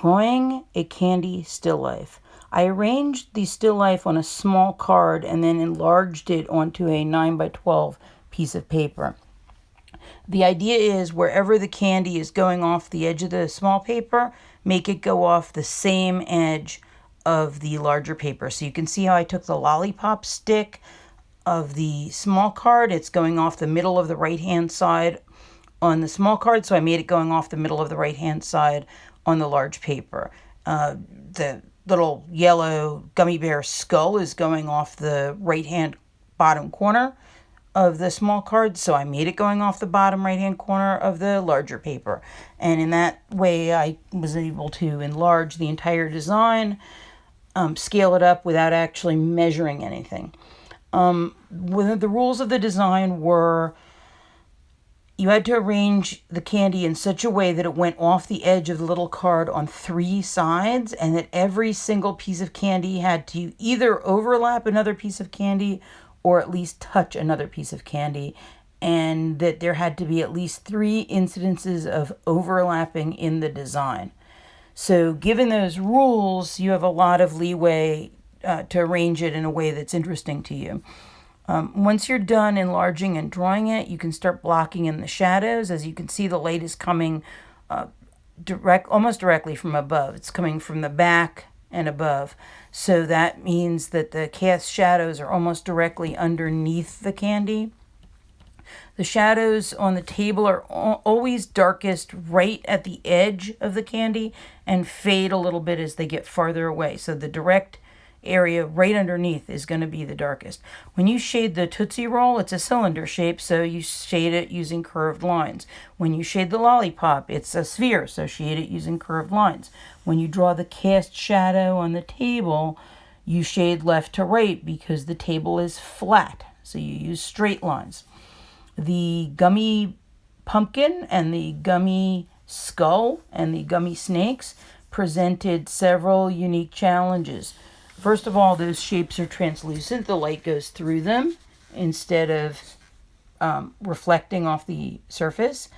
Drawing a candy still life. I arranged the still life on a small card and then enlarged it onto a 9x12 piece of paper. The idea is wherever the candy is going off the edge of the small paper, make it go off the same edge of the larger paper. So you can see how I took the lollipop stick of the small card. It's going off the middle of the right-hand side on the small card, so I made it going off the middle of the right-hand side on the large paper. The little yellow gummy bear skull is going off the right-hand bottom corner of the small card, so I made it going off the bottom right-hand corner of the larger paper. And in that way, I was able to enlarge the entire design, scale it up without actually measuring anything. The rules of the design were you had to arrange the candy in such a way that it went off the edge of the little card on 3 sides, and that every single piece of candy had to either overlap another piece of candy or at least touch another piece of candy, and that there had to be at least 3 incidences of overlapping in the design. So given those rules, you have a lot of leeway to arrange it in a way that's interesting to you. Once you're done enlarging and drawing it, you can start blocking in the shadows. As you can see, the light is coming almost directly from above. It's coming from the back and above. So that means that the cast shadows are almost directly underneath the candy. The shadows on the table are always darkest right at the edge of the candy and fade a little bit as they get farther away. So the direct area right underneath is going to be the darkest. When you shade the Tootsie Roll, it's a cylinder shape, so you shade it using curved lines. When you shade the lollipop, it's a sphere, so shade it using curved lines. When you draw the cast shadow on the table, you shade left to right because the table is flat, so you use straight lines. The Gummy Pumpkin and the Gummy Skull and the Gummy Snakes presented several unique challenges. First of all, those shapes are translucent. The light goes through them instead of reflecting off the surface.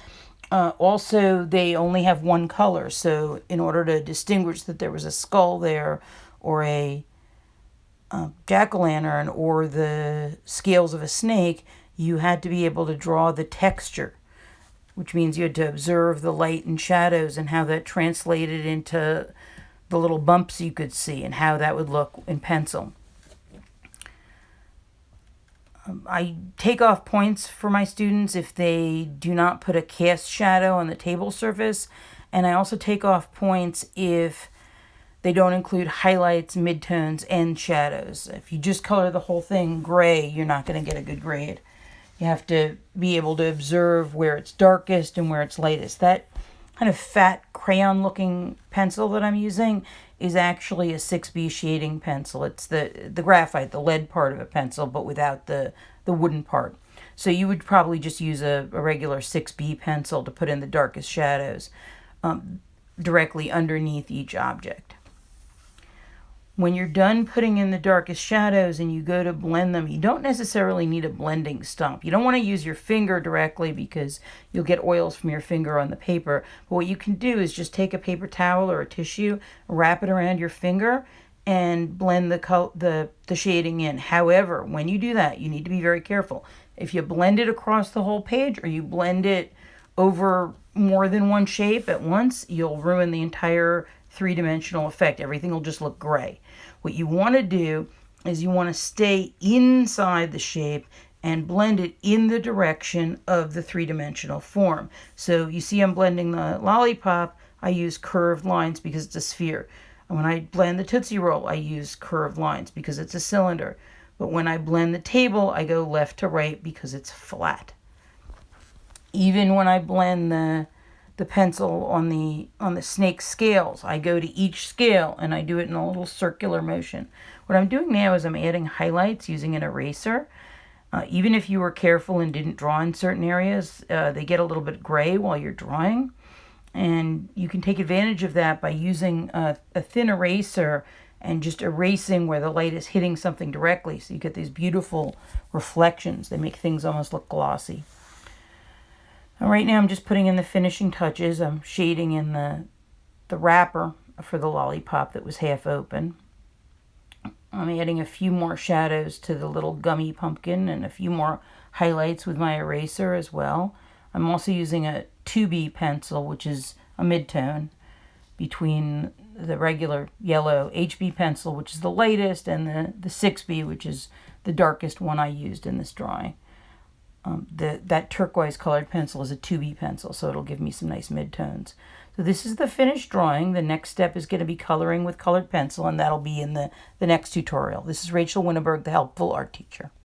Also, they only have one color. So in order to distinguish that there was a skull there or a jack-o'-lantern or the scales of a snake, you had to be able to draw the texture, which means you had to observe the light and shadows and how that translated into the little bumps you could see and how that would look in pencil. I take off points for my students if they do not put a cast shadow on the table surface, and I also take off points if they don't include highlights, midtones, and shadows. If you just color the whole thing gray, you're not going to get a good grade. You have to be able to observe where it's darkest and where it's lightest. That kind of fat crayon-looking pencil that I'm using is actually a 6B shading pencil. It's the graphite, the lead part of a pencil, but without the wooden part. So you would probably just use a regular 6B pencil to put in the darkest shadows directly underneath each object. When you're done putting in the darkest shadows and you go to blend them, you don't necessarily need a blending stump. You don't want to use your finger directly because you'll get oils from your finger on the paper. But what you can do is just take a paper towel or a tissue, wrap it around your finger, and blend the shading in. However, when you do that, you need to be very careful. If you blend it across the whole page or you blend it over more than one shape at once, you'll ruin the entire three-dimensional effect. Everything will just look gray. What you want to do is you want to stay inside the shape and blend it in the direction of the three-dimensional form. So you see I'm blending the lollipop, I use curved lines because it's a sphere. And when I blend the Tootsie Roll, I use curved lines because it's a cylinder. But when I blend the table, I go left to right because it's flat. Even when I blend the pencil on the snake scales, I go to each scale and I do it in a little circular motion. What I'm doing now is I'm adding highlights using an eraser. Even if you were careful and didn't draw in certain areas, they get a little bit gray while you're drawing. And you can take advantage of that by using a thin eraser and just erasing where the light is hitting something directly. So you get these beautiful reflections. They make things almost look glossy. And right now I'm just putting in the finishing touches. I'm shading in the wrapper for the lollipop that was half open. I'm adding a few more shadows to the little gummy pumpkin and a few more highlights with my eraser as well. I'm also using a 2B pencil, which is a mid-tone between the regular yellow HB pencil, which is the lightest, and the 6B, which is the darkest one I used in this drawing. That turquoise colored pencil is a 2B pencil, so it'll give me some nice mid-tones. So this is the finished drawing. The next step is going to be coloring with colored pencil, and that'll be in the next tutorial. This is Rachel Winneberg, the Helpful Art Teacher.